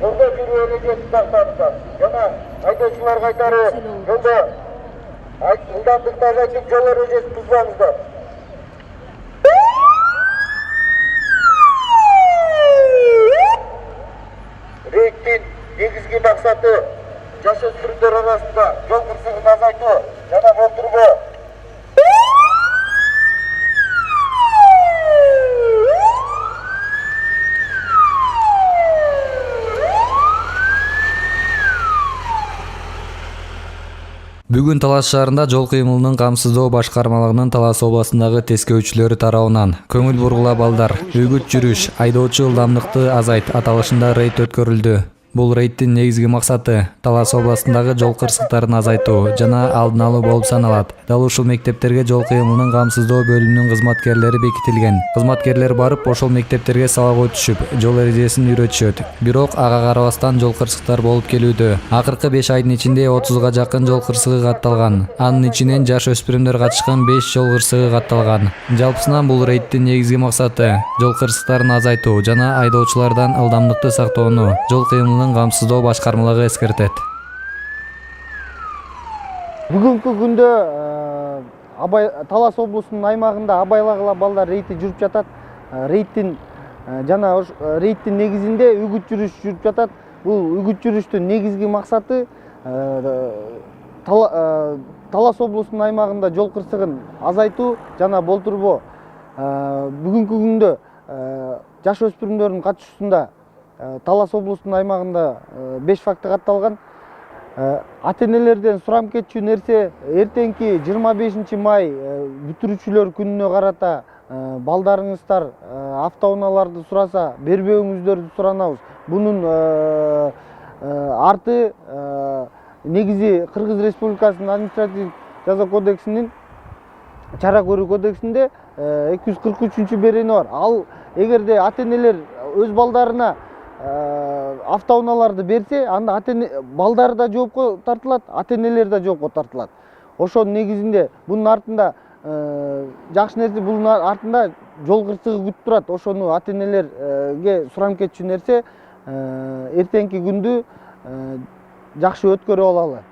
Yolda жүрүү эрежесин сактаңыздар. Жана айдоочуларга айтары жолда ылдамдыкты азайтып жол эрежесин бузбаңыздар. Рейдтин негизги максаты жашөспүрүмдөр арасында жол кырсыгын азайтуу жана болтурбоо. Бүгүн Талас шаарында жол кыймылынын камсыздоо башкармалыгынын Талас областындагы тескөөчүлөрү тарабынан көңүл бургула балдар, үгүт жүрүш, айдоочу ылдамдыкты азайт аталышында рейд өткөрүлдү. Бул рейдтин негизги максаты Талас областындагы жол кырсыктарын азайтуу жана алдын алуу болуп саналат. Дал ушул мектептерге жол кыймылынын камсыздоо бөлүмүнүн кызматкерлери бекитилген. Кызматкерлер барып, ошол мектептерге сабак өтүшүп, жол эрежесин үйрөтүшөт. Бирок ага карабастан жол кырсыктар болуп келүүдө. Акыркы 5 айдын ичинде 30га жакын жол кырсыгы катталган. Анын ичинен жаш өспүрүмдөр катышкан 5 жол кырсыгы катталган. Жалпысынан бул рейдтин негизги максаты жол кырсыктарын азайтуу жана айдоочулардан ылдамдыкты сактоону жол кыймылынын камсыздоо башкармалыгы эскертет. Бүгүнкү күндө Талас облусунун аймагында абайлагыла балдар рейди жүрүп жатат. Рейдтин негизинде үгүт жүрүш жүрүп жатат. Бул үгүт жүрүштүн негизги максаты Талас облусунун аймагында жол кырсыгын азайтуу жана болтурбоо. Бүгүнкү күндө жаш өспүрүмдөрдүн катышуусунда Талас облусунун аймагында 5 факты катталган. Ата-энелерден сурам кетчү нерсе, эртеңки 25 май бүтүрүүчүлөр күнүнө карата балдарыңыздар автоунааларды сураса, бербөөңүздөрдү суранабыз. Бунун арты негизи Кыргыз Республикасынын административдик жаза кодексинин чара көрүү кодексинде 243 берени бар. Ал эгерде ата-энелер өз балдарына автоунааларды берсе, анда балдар да жоопко тартылат, ата-энелер да жоопко тартылат. Ошонун негизинде бунун артында жакшы нерсе, бунун артында жол кырсыгы күтүп турат. Ошону ата-энелерге сурам кетчү нерсе, эртеңки күндү жакшы өткөрүп алалы.